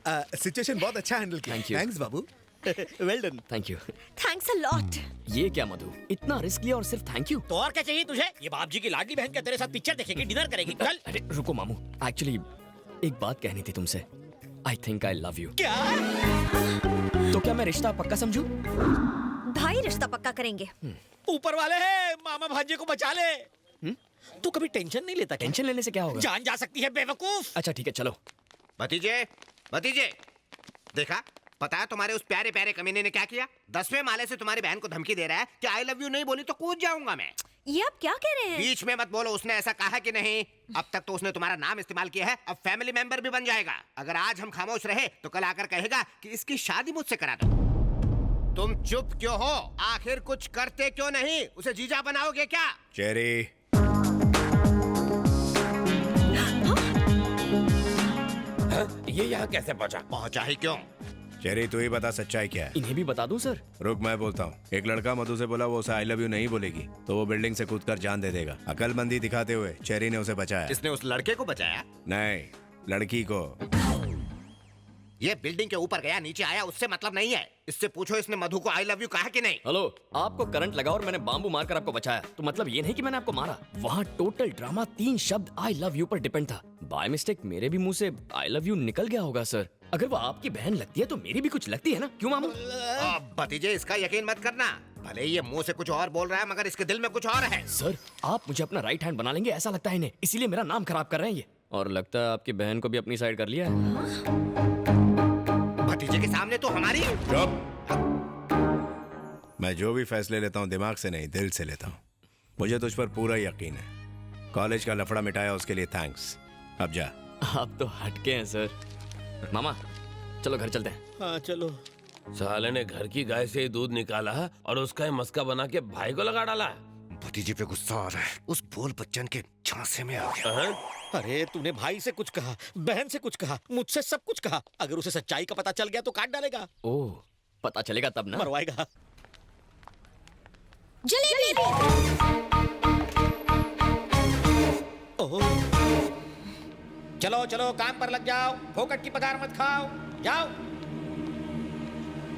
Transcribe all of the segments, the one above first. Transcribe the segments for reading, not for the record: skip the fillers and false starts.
Situation बहुत अच्छा handle किया। Thank you. Thanks Babu. Well done. Thank you. Thanks a lot. ये क्या मधु, इतना रिस्क लिया और सिर्फ थैंक यू? तो और क्या चाहिए तुझे? ये बाप जी की लाडली बहन क्या तेरे साथ पिक्चर देखेगी, डिनर करेगी? चल। अरे रुको मामू, एक्चुअली एक बात कहनी थी तुमसे। I think I love you. क्या? तो क्या मैं रिश्ता पक्का समझूं? भाई रिश्ता पक्का करेंगे। ऊपर वाले हैं, मामा भांजे को बचा ले। तू कभी टेंशन नहीं लेता क्या? टेंशन लेने से क्या होगा? जान जा सकती है बेवकूफ। अच्छा ठीक है चलो। भतीजे, भतीजे, देखा? पता है तुम्हारे उस प्यारे प्यारे कमीने ने क्या किया? 10वें माले से तुम्हारी बहन को धमकी दे रहा है कि आई लव यू नहीं बोली तो कूद जाऊंगा मैं। ये आप क्या कह रहे हैं? बीच में मत बोलो, उसने ऐसा कहा कि नहीं? अब तक तो उसने तुम्हारा नाम इस्तेमाल किया है, अब फैमिली मेंबर भी बन जाएगा। अगर आज हम खामोश रहे तो कल आकर कहेगा कि इसकी शादी मुझसे करा दो। तुम चुप क्यों हो? आखिर कुछ करते क्यों नहीं? उसे जीजा बनाओगे क्या? चेरी, ये यहाँ कैसे पहुँचा? पहुंचा ही क्यों? चेरी तू ही बता सच्चाई क्या है? इन्हें भी बता दूं सर? रुक मैं बोलता हूँ। एक लड़का मधु से बोला वो उसे आई लव यू नहीं बोलेगी तो वो बिल्डिंग से कूदकर जान दे देगा। अकलमंदी दिखाते हुए चेरी ने उसे बचाया। इसने उस लड़के को बचाया? नहीं, लड़की को। ये बिल्डिंग के ऊपर गया नीचे आया उससे मतलब नहीं है। इससे पूछो इसने मधु को आई लव यू कहा कि नहीं? हेलो, आपको करंट लगा और मैंने बाम्बू मारकर आपको बचाया, तो मतलब ये नहीं कि मैंने आपको मारा। वहाँ टोटल ड्रामा 3 शब्द आई लव यू पर डिपेंड था। बाय मिस्टेक मेरे भी मुंह से आई लव यू निकल गया होगा सर। अगर वो आपकी बहन लगती है तो मेरी भी कुछ लगती है ना, क्यों मामू? भतीजे इसका यकीन मत करना। भले ये मुंह से कुछ और बोल रहा है मगर इसके दिल में कुछ और है। सर आप मुझे अपना राइट हैंड बना लेंगे ऐसा लगता है इन्हें, इसीलिए मेरा नाम खराब कर रहे हैं ये। और लगता है आपकी बहन को भी अपनी साइड कर लिया है। भतीजे के सामने तो हमारी। मैं जो भी फैसले लेता हूँ दिमाग से नहीं दिल से लेता हूँ। मुझे तुझ पर पूरा यकीन है। कॉलेज का लफड़ा मिटाया उसके लिए थैंक्स। अब जा। आप तो हटके हैं सर। मामा चलो घर चलते हैं। हाँ चलो। साले ने घर की गाय से ही दूध निकाला और उसका ही मस्का बना के भाई को लगा डाला। भतीजे पे गुस्सा आ रहा है। उस बोल बच्चन के झांसे में आ गया। अरे तूने भाई से कुछ कहा, बहन से कुछ कहा, मुझसे सब कुछ कहा। अगर उसे सच्चाई का पता चल गया तो काट डालेगा। ओह पता चलेगा तब ना। मरवाएगा। जलेबी। ओह। चलो चलो काम पर लग जाओ, फोकट की पगार मत खाओ। जाओ।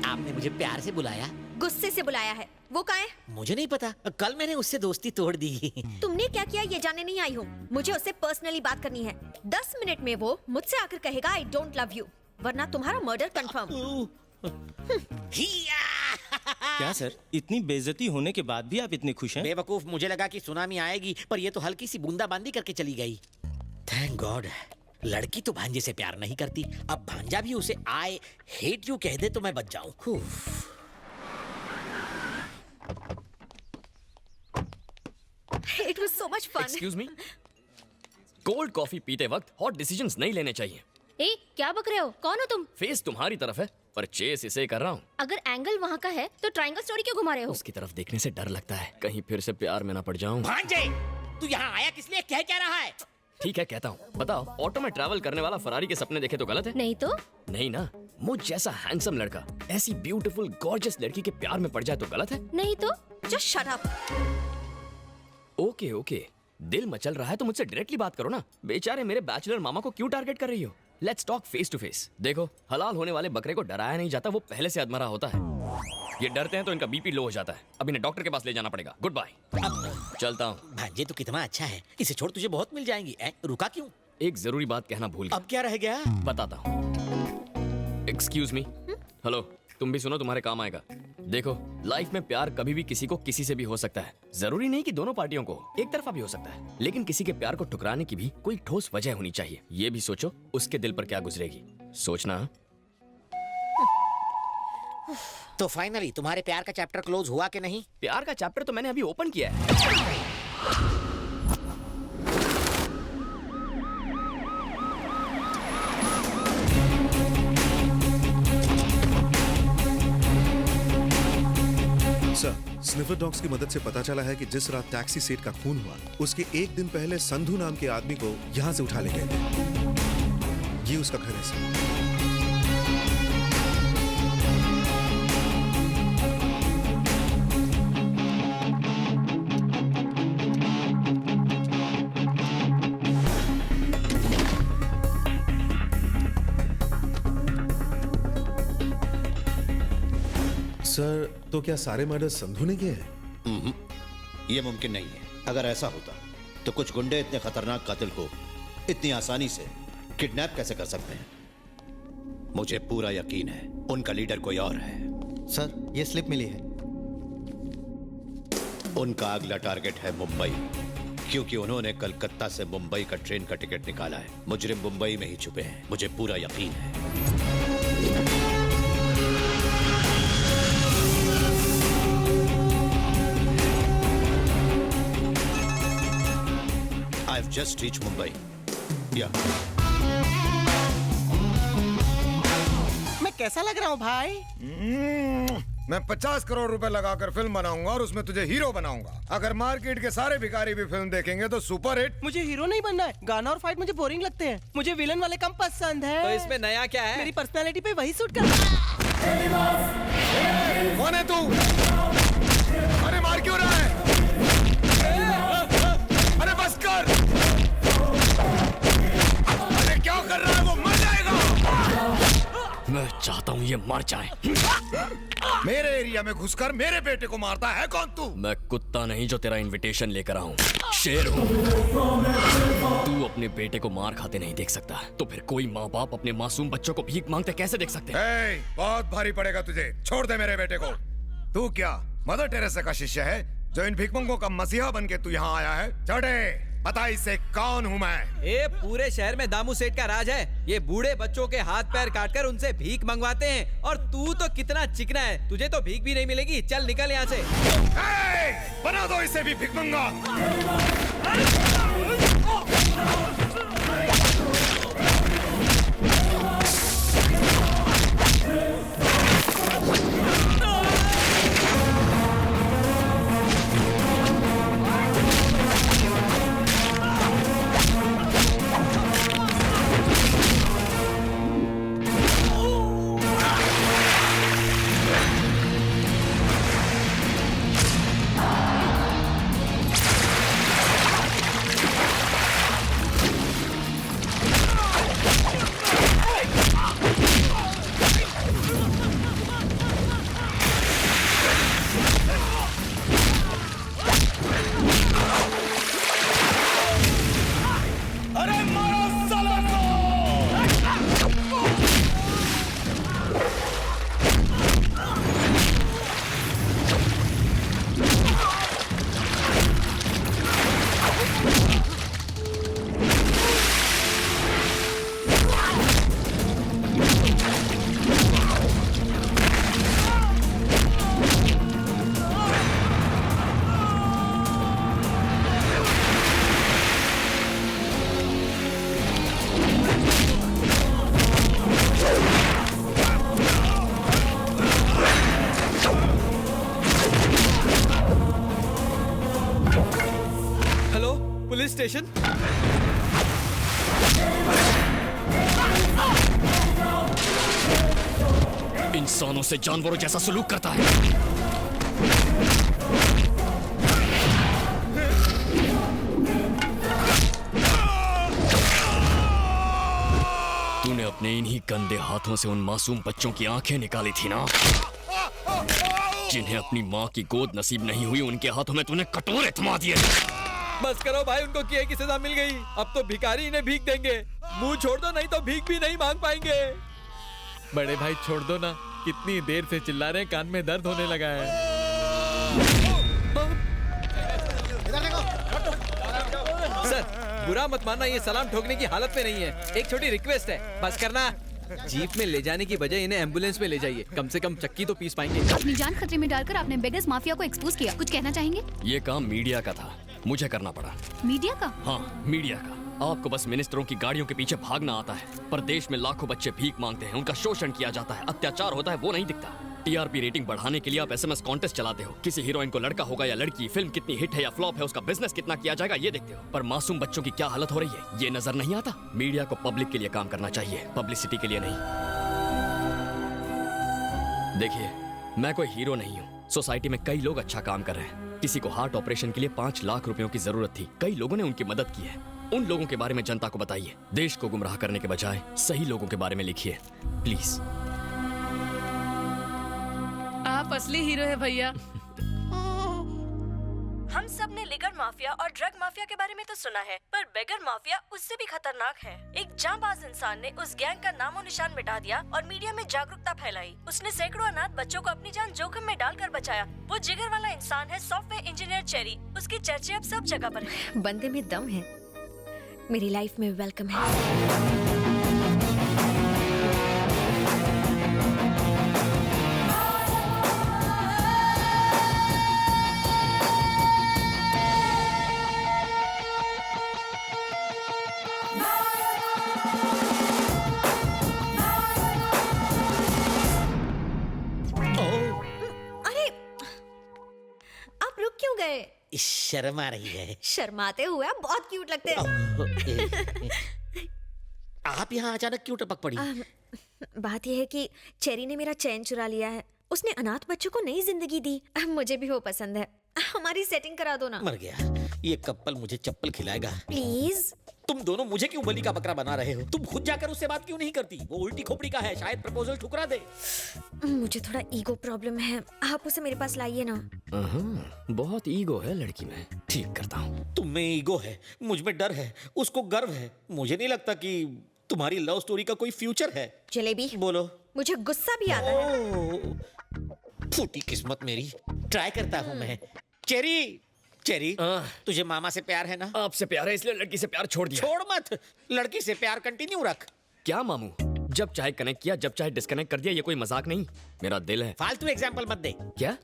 आपने मुझे प्यार से बुलाया? गुस्से से बुलाया है। वो कहाँ है? मुझे नहीं पता, कल मैंने उससे दोस्ती तोड़ दी। तुमने क्या किया ये जानने नहीं आई हूँ। मुझे उससे पर्सनली बात करनी है। 10 मिनट में वो मुझसे आकर कहेगा आई डोंट लव यू, वरना तुम्हारा मर्डर कंफर्म। क्या सर, इतनी बेइज्जती होने के बाद भी आप इतने खुश हैं? बेवकूफ, मुझे लगा कि सुनामी आएगी पर ये तो हल्की सी बूंदाबांदी करके चली गई। Thank God. लड़की तो भांजे से प्यार नहीं करती, अब भांजा भी उसे आई हेट यू कह दे तो मैं बच जाऊं। It was so much fun. Excuse me, cold coffee पीते वक्त हॉट डिसीजंस नहीं लेने चाहिए। ए, क्या बक रहे हो? कौन हो तुम? फेस तुम्हारी तरफ है पर चेस इसे कर रहा हूँ। अगर एंगल वहाँ का है तो ट्रायंगल स्टोरी क्यों घुमा रहे हो? उसकी तरफ देखने से डर लगता है कहीं फिर से प्यार में ना पड़ जाऊं। भांजे, तू यहाँ आया किस लिए? कह क्या रहा है? ठीक है कहता हूँ। बताओ, ऑटो में ट्रैवल करने वाला फरारी के सपने देखे तो गलत है? नहीं तो? नहीं ना। मुझ जैसा हैंडसम लड़का ऐसी ब्यूटीफुल गॉर्जियस लड़की के प्यार में पड़ जाए तो गलत है? नहीं तो? Just shut up. Okay okay, दिल मचल रहा है तो मुझसे डायरेक्टली बात करो ना। बेचारे मेरे बैचलर मामा को क्यों टारगेट कर रही हो? Let's talk face to face. देखो, हलाल होने वाले बकरे को डराया नहीं जाता, वो पहले से अधमरा होता है। ये डरते हैं तो इनका बीपी लो हो जाता है। अब इन्हें डॉक्टर के पास ले जाना पड़ेगा। Goodbye. चलता हूँ। भांजे तो कितना अच्छा है, इसे छोड़ तुझे बहुत मिल जाएंगी। रुका क्यों? एक जरूरी बात कहना भूल गया। अब क्या रह गया? बताता हूँ। Excuse me. हेलो, तुम भी सुनो, तुम्हारे काम आएगा। देखो, लाइफ में प्यार कभी भी किसी को किसी से भी हो सकता है। जरूरी नहीं कि दोनों पार्टियों को, एक तरफा भी हो सकता है। लेकिन किसी के प्यार को ठुकराने की भी कोई ठोस वजह होनी चाहिए। ये भी सोचो उसके दिल पर क्या गुजरेगी। सोचना। तो फाइनली तुम्हारे प्यार का चैप्टर क्लोज हुआ कि नहीं? प्यार का चैप्टर तो मैंने अभी ओपन किया है। सर, स्निफर डॉग्स की मदद से पता चला है कि जिस रात टैक्सी सेठ का खून हुआ उसके एक दिन पहले संधू नाम के आदमी को यहाँ से उठा ले गए थे। ये उसका घर है सर। सर, तो क्या सारे मर्डर संधू ने किए हैं? ये मुमकिन नहीं है। अगर ऐसा होता तो कुछ गुंडे इतने खतरनाक कातिल को इतनी आसानी से किडनैप कैसे कर सकते हैं? मुझे पूरा यकीन है उनका लीडर कोई और है। सर, ये स्लिप मिली है। उनका अगला टारगेट है मुंबई, क्योंकि उन्होंने कलकत्ता से मुंबई का ट्रेन का टिकट निकाला है। मुजरिम मुंबई में ही छुपे हैं, मुझे पूरा यकीन है। I've just reached Mumbai. Yeah. मैं कैसा लग रहा हूँ भाई? मैं 50 करोड़ रुपए लगाकर फिल्म बनाऊंगा और उसमें तुझे हीरो बनाऊंगा। अगर मार्केट के सारे भिखारी भी फिल्म देखेंगे तो सुपर हिट। मुझे हीरो नहीं बनना है। गाना और फाइट मुझे बोरिंग लगते हैं। मुझे विलन वाले कम पसंद है। तो इसमें नया क्या है? मेरी पर्सनालिटी पे वही सूट करता है। कौन है तू? अरे मार क्यों रहा है? अरे बस कर। अरे क्या कर रहा है? वो मर जाएगा। मैं चाहता हूँ ये मर जाए। मेरे एरिया में घुसकर मेरे बेटे को मारता है कौन तू? मैं कुत्ता नहीं जो तेरा इनविटेशन लेकर आऊं, शेर हूँ। तू अपने बेटे को मार खाते नहीं देख सकता, तो फिर कोई माँ बाप अपने मासूम बच्चों को भीख मांगते कैसे देख सकते हैं? बहुत भारी पड़ेगा तुझे। छोड़ दे मेरे बेटे को। तू क्या मदर टेरेसा का शिष्य है जो इन भिखमंगों का मसीहा बन के तू यहाँ आया है? चढ़े पता इसे कौन हूँ मैं? ये पूरे शहर में दामू सेठ का राज है। ये बूढ़े बच्चों के हाथ पैर काटकर उनसे भीख मंगवाते हैं। और तू तो कितना चिकना है, तुझे तो भीख भी नहीं मिलेगी। चल निकल यहाँ से। बना दो इसे भी भिखमंगा। Police station. इंसानों से जानवरों जैसा सलूक करता है। तूने अपने इन्हीं गंदे हाथों से उन मासूम बच्चों की आंखें निकाली थी ना, जिन्हें अपनी माँ की गोद नसीब नहीं हुई। उनके हाथों में तूने कटोरे थमा दिए। बस करो भाई, उनको किए की सजा मिल गई। अब तो भिखारी इन्हें भीख देंगे। मुंह छोड़ दो, नहीं तो भीख भी नहीं मांग पाएंगे। बड़े भाई छोड़ दो ना, कितनी देर से चिल्ला रहे हैं, कान में दर्द होने लगा है। सर बुरा मत मानना, ये सलाम ठोकने की हालत में नहीं है। एक छोटी रिक्वेस्ट है, बस करना। जीप में ले जाने की बजाय इन्हें एम्बुलेंस में ले जाइए, कम से कम चक्की तो पीस पाएंगे। अपनी जान खतरे में डालकर आपने बेगस माफिया को एक्सपोज किया, कुछ कहना चाहेंगे? ये काम मीडिया का था, मुझे करना पड़ा। मीडिया का? हाँ, मीडिया का। आपको बस मिनिस्टरों की गाड़ियों के पीछे भागना आता है, पर देश में लाखों बच्चे भीख मांगते हैं, उनका शोषण किया जाता है, अत्याचार होता है, वो नहीं दिखता। टीआरपी रेटिंग बढ़ाने के लिए आप एसएमएस कॉन्टेस्ट चलाते हो। किसी हीरोइन को लड़का होगा या लड़की, फिल्म कितनी हिट है या फ्लॉप है, उसका बिजनेस कितना किया जाएगा, ये देखते हो। पर मासूम बच्चों की क्या हालत हो रही है, ये नजर नहीं आता। मीडिया को पब्लिक के लिए काम करना चाहिए, पब्लिसिटी के लिए नहीं। देखिए, मैं कोई हीरो नहीं हूँ। सोसाइटी में कई लोग अच्छा काम कर रहे हैं। किसी को हार्ट ऑपरेशन के लिए 5 लाख रुपयों की जरूरत थी, कई लोगों ने उनकी मदद की है। उन लोगों के बारे में जनता को बताइए। देश को गुमराह करने के बजाय सही लोगों के बारे में लिखिए, प्लीज। आप आप असली हीरो है भैया। हम सब ने लिगर माफिया और ड्रग माफिया के बारे में तो सुना है, पर बेगर माफिया उससे भी खतरनाक है। एक जांबाज इंसान ने उस गैंग का नामो निशान मिटा दिया और मीडिया में जागरूकता फैलाई। उसने सैकड़ों अनाथ बच्चों को अपनी जान जोखिम में डालकर बचाया। वो जिगर वाला इंसान है सॉफ्टवेयर इंजीनियर चेरी। उसकी चर्चे अब सब जगह पर है। बंदे में दम है, मेरी लाइफ में वेलकम है। शर्म आ रही है। शर्माते हुए आप बहुत क्यूट लगते हैं। आप यहाँ अचानक क्यों टपक पड़ी? बात यह है कि चेरी ने मेरा चैन चुरा लिया है। उसने अनाथ बच्चों को नई जिंदगी दी। मुझे भी वो पसंद है। हमारी सेटिंग करा दो ना। मर गया ये कपल मुझे चप्पल खिलाएगा। प्लीज। तुम दोनों मुझे क्यों बलि का बकरा बना रहे हो? तुम खुद जाकर उससे बात क्यों नहीं करती? वो उल्टी खोपड़ी का है, शायद प्रपोजल ठुकरा दे। मुझे थोड़ा ईगो प्रॉब्लम है, आप उसे मेरे पास लाइए ना। बहुत ईगो है लड़की में, ठीक करता हूँ। तुम में ईगो है, मुझ में डर है, उसको गर्व है। मुझे नहीं लगता कि तुम्हारी लव स्टोरी का कोई फ्यूचर है। जलेबी बोलो। मुझे गुस्सा भी आता है। फूटी किस्मत मेरी। ट्राई करता हूँ मैं। चेरी चेरी, तुझे मामा से प्यार है ना? आपसे प्यार है इसलिए लड़की से प्यार छोड़ दिया। छोड़ मत, लड़की से प्यार कंटिन्यू रख। क्या मामू, जब चाहे कनेक्ट किया, जब चाहे डिस्कनेक्ट कर दिया। ये कोई मजाक नहीं, मेरा दिल है। फालतू एग्जाम्पल मत दे। क्या?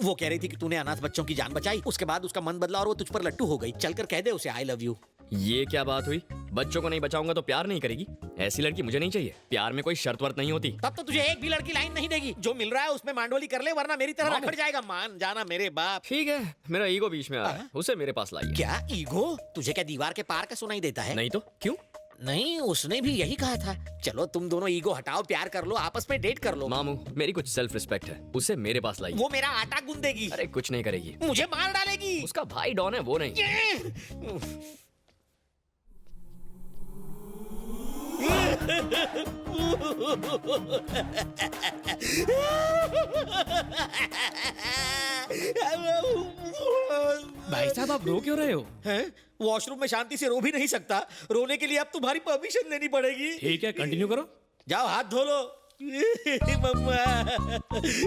वो कह रही थी कि तूने अनाथ बच्चों की जान बचाई, उसके बाद उसका मन बदला और वो तुझ पर लट्टू हो गई। चलकर कह दे उसे आई लव यू। ये क्या बात हुई? बच्चों को नहीं बचाऊंगा तो प्यार नहीं करेगी? ऐसी लड़की मुझे नहीं चाहिए। प्यार में कोई शर्त वर्त नहीं होती। तब तो तुझे एक भी लड़की लाइन नहीं देगी। जो मिल रहा है उसमें मांडोली कर ले, वरना मेरी तरह रखड़ जाएगा। मान जाना मेरे बाप। ठीक है, मेरा ईगो बीच में आ रहा है, उसे मेरे पास लाइए। क्या ईगो? तुझे क्या दीवार के पार का सुनाई देता है? नहीं तो क्यों? नहीं, उसने भी यही कहा था। चलो तुम दोनों ईगो हटाओ, प्यार कर लो, आपस में डेट कर लो। मामू, मेरी कुछ सेल्फ रिस्पेक्ट है, उसे मेरे पास लाइए। वो मेरा आटा गूंदेगी। अरे कुछ नहीं करेगी, मुझे मार डालेगी। उसका भाई डॉन है, वो नहीं। भाई साहब आप रो क्यों रहे हो? हैं? वॉशरूम में शांति से रो भी नहीं सकता। रोने के लिए अब तुम्हारी परमिशन लेनी पड़ेगी। ठीक है, कंटिन्यू करो। जाओ हाथ धो लो। मम्मा,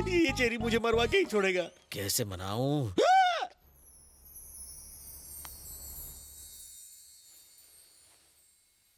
ये चेरी मुझे मरवा के ही छोड़ेगा। कैसे मनाऊं?